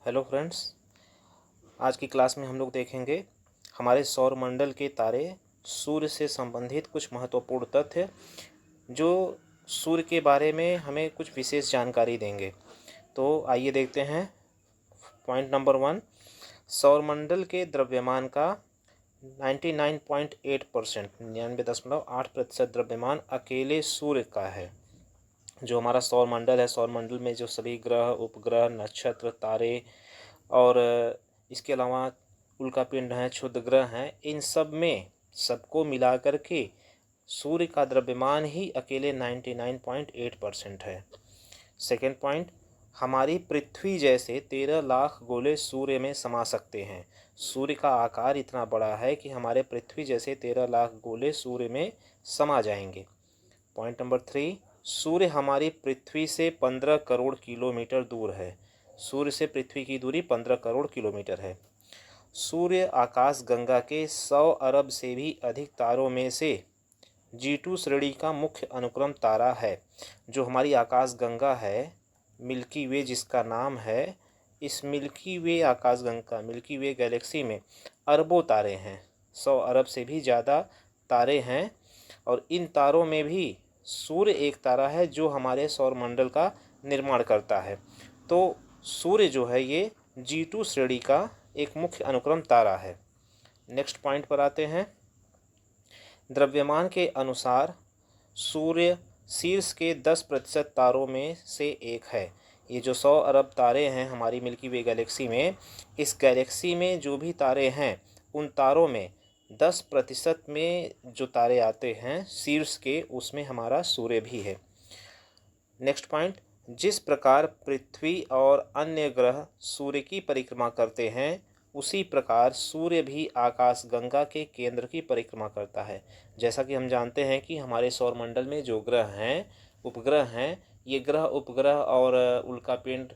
Hello friends, आज की class में हम लोग देखेंगे हमारे सौरमंडल के तारे सूर्य से संबंधित कुछ महत्वपूर्ण तथ्य जो सूर्य के बारे में हमें कुछ विशेष जानकारी देंगे। तो आइए देखते हैं। पॉइंट नंबर 1, सौरमंडल के द्रव्यमान का 99.8% 99.8% द्रव्यमान अकेले सूर्य का है। जो हमारा सौरमंडल है, सौरमंडल में जो सभी ग्रह, उपग्रह, नक्षत्र, तारे और इसके अलावा उल्कापिंड हैं, क्षुद्र ग्रह हैं, इन सब में सबको मिला कर के सूर्य का द्रव्यमान ही अकेले 99.8% है। सेकेंड पॉइंट, हमारी पृथ्वी जैसे 13 लाख गोले सूर्य में समा सकते हैं। सूर्य का आकार इतना बड़ा है कि हमारे पृथ्वी जैसे 13 लाख गोले सूर्य में समा जाएंगे। पॉइंट नंबर 3, सूर्य हमारी पृथ्वी से 15 करोड़ किलोमीटर दूर है। सूर्य से पृथ्वी की दूरी 15 करोड़ किलोमीटर है। सूर्य आकाश गंगा के 100 अरब से भी अधिक तारों में से G2 श्रेणी का मुख्य अनुक्रम तारा है। जो हमारी आकाश गंगा है, मिल्की वे जिसका नाम है, इस मिल्की वे आकाश गंगा, मिल्की वे गैलेक्सी में अरबों तारे हैं, 100 अरब से भी ज़्यादा तारे हैं। और इन तारों में भी सूर्य एक तारा है जो हमारे सौरमंडल का निर्माण करता है। तो सूर्य जो है ये G2 श्रेणी का एक मुख्य अनुक्रम तारा है। नेक्स्ट पॉइंट पर आते हैं। द्रव्यमान के अनुसार सूर्य शीर्ष के 10% तारों में से एक है। ये जो 100 अरब तारे हैं हमारी मिल्की वे गैलेक्सी में, इस गैलेक्सी में जो भी तारे हैं उन तारों में 10% में जो तारे आते हैं शीर्ष के, उसमें हमारा सूर्य भी है। नेक्स्ट पॉइंट, जिस प्रकार पृथ्वी और अन्य ग्रह सूर्य की परिक्रमा करते हैं, उसी प्रकार सूर्य भी आकाश गंगा के केंद्र की परिक्रमा करता है। जैसा कि हम जानते हैं कि हमारे सौरमंडल में जो ग्रह हैं, उपग्रह हैं, ये ग्रह, उपग्रह और उल्कापिंड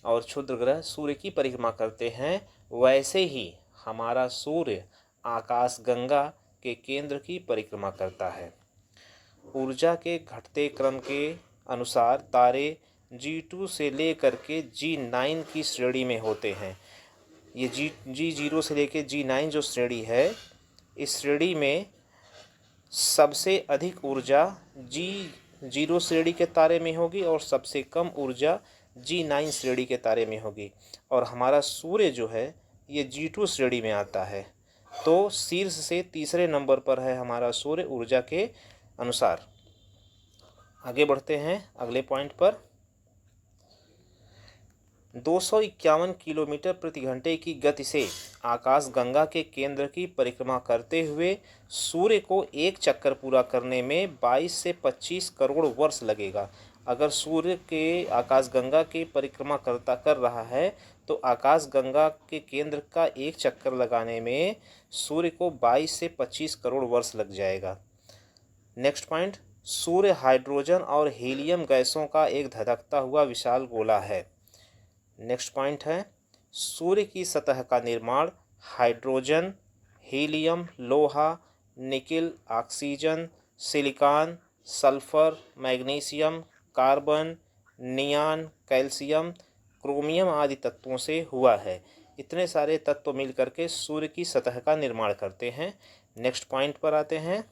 और क्षुद्र ग्रह सूर्य की परिक्रमा करते हैं, वैसे ही हमारा सूर्य आकाश गंगा के केंद्र की परिक्रमा करता है। ऊर्जा के घटते क्रम के अनुसार तारे G2 से लेकर के G9 की श्रेणी में होते हैं। ये G0 से लेकर G9 जो श्रेणी है, इस श्रेणी में सबसे अधिक ऊर्जा G0 श्रेणी के तारे में होगी और सबसे कम ऊर्जा G9 श्रेणी के तारे में होगी। और हमारा सूर्य जो है ये G2 श्रेणी में आता है। तो शीर्ष से तीसरे नंबर पर है हमारा सूर्य ऊर्जा के अनुसार। आगे बढ़ते हैं अगले पॉइंट पर। 251 किलोमीटर प्रति घंटे की गति से आकाश गंगा के केंद्र की परिक्रमा करते हुए सूर्य को एक चक्कर पूरा करने में 22 से 25 करोड़ वर्ष लगेगा। अगर सूर्य के आकाश गंगा की परिक्रमा कर रहा है तो आकाश गंगा के केंद्र का एक चक्कर लगाने में सूर्य को 22 से 25 करोड़ वर्ष लग जाएगा। नेक्स्ट पॉइंट, सूर्य हाइड्रोजन और हीलियम गैसों का एक धधकता हुआ विशाल गोला है। नेक्स्ट पॉइंट है, सूर्य की सतह का निर्माण हाइड्रोजन, हीलियम, लोहा, nickel, oxygen, silicon, sulphur, magnesium, carbon, neon, calcium, chromium आदि तत्वों से हुआ है। इतने सारे तत्व मिलकर के सूर्य की सतह का निर्माण करते हैं। नेक्स्ट पॉइंट पर आते हैं।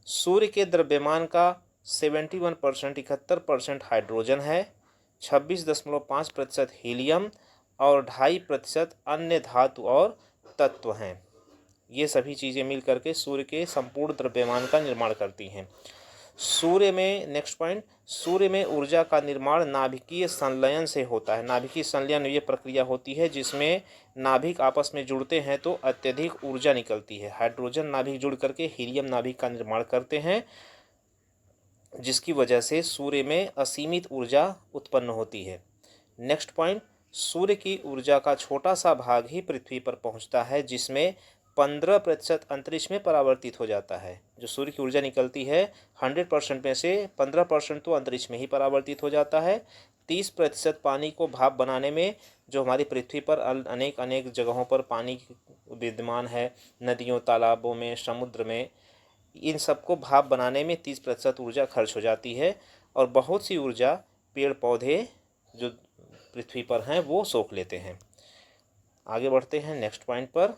सूर्य के द्रव्यमान का 71% 71% हाइड्रोजन है, 26.5% हीलियम और 2.5% अन्य धातु और तत्व हैं। ये सभी चीज़ें मिल करके सूर्य के संपूर्ण द्रव्यमान का निर्माण करती हैं। सूर्य में नेक्स्ट पॉइंट, सूर्य में ऊर्जा का निर्माण नाभिकीय संलयन से होता है। नाभिकीय संलयन ये प्रक्रिया होती है जिसमें नाभिक आपस में जुड़ते हैं तो अत्यधिक ऊर्जा निकलती है। हाइड्रोजन नाभिक जुड़ करके हीलियम नाभिक का निर्माण करते हैं, जिसकी वजह से सूर्य में असीमित ऊर्जा उत्पन्न होती है। नेक्स्ट पॉइंट, सूर्य की ऊर्जा का छोटा सा भाग ही पृथ्वी पर पहुंचता है, जिसमें 15% अंतरिक्ष में परावर्तित हो जाता है। जो सूर्य की ऊर्जा निकलती है 100% में से 15% तो अंतरिक्ष में ही परावर्तित हो जाता है। 30% पानी को भाप बनाने में, जो हमारी पृथ्वी पर अनेक अनेक जगहों पर पानी विद्यमान है, नदियों, तालाबों में, समुद्र में, इन सबको भाप बनाने में 30% ऊर्जा खर्च हो जाती है। और बहुत सी ऊर्जा पेड़ पौधे जो पृथ्वी पर हैं वो सोख लेते हैं। आगे बढ़ते हैं नेक्स्ट पॉइंट पर।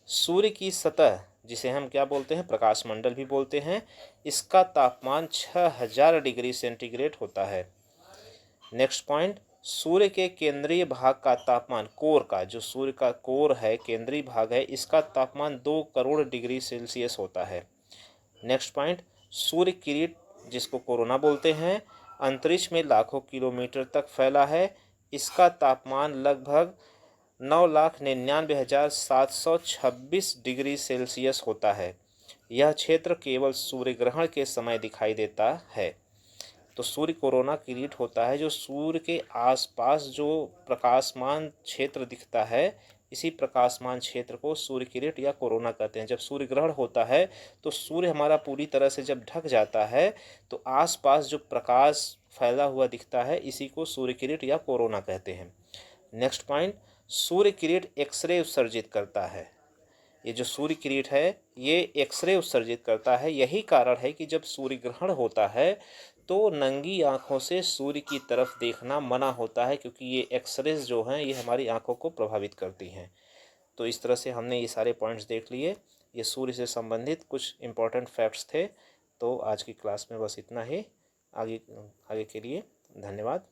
सूर्य की सतह, जिसे हम क्या बोलते हैं, प्रकाश मंडल भी बोलते हैं, इसका तापमान 6000 डिग्री सेंटीग्रेड होता है। नेक्स्ट पॉइंट, सूर्य के केंद्रीय भाग का तापमान, कोर का, जो सूर्य का कोर है, केंद्रीय भाग है, इसका तापमान 2 करोड़ डिग्री सेल्सियस होता है। नेक्स्ट पॉइंट, सूर्य किरीट, जिसको कोरोना बोलते हैं, अंतरिक्ष में लाखों किलोमीटर तक फैला है। इसका तापमान लगभग 9,99,726 डिग्री सेल्सियस होता है। यह क्षेत्र केवल सूर्य ग्रहण के समय दिखाई देता है। तो सूर्य कोरोना किरीट होता है, जो सूर्य के आसपास जो प्रकाशमान क्षेत्र दिखता है, इसी प्रकाशमान क्षेत्र को सूर्य किरीट या कोरोना कहते हैं। जब सूर्य ग्रहण होता है तो सूर्य हमारा पूरी तरह से जब ढक जाता है तो आसपास जो प्रकाश फैला हुआ दिखता है, इसी को सूर्य किरीट या कोरोना कहते हैं। नेक्स्ट पॉइंट, सूर्य किरीट एक्सरे उत्सर्जित करता है। ये जो सूर्य किरीट है ये एक्सरे उत्सर्जित करता है। यही कारण है कि जब सूर्य ग्रहण होता है तो नंगी आंखों से सूर्य की तरफ देखना मना होता है, क्योंकि ये एक्सरेज जो हैं ये हमारी आंखों को प्रभावित करती हैं। तो इस तरह से हमने ये सारे पॉइंट्स देख लिए। ये सूर्य से संबंधित कुछ इम्पोर्टेंट फैक्ट्स थे। तो आज की क्लास में बस इतना ही। आगे आगे के लिए धन्यवाद।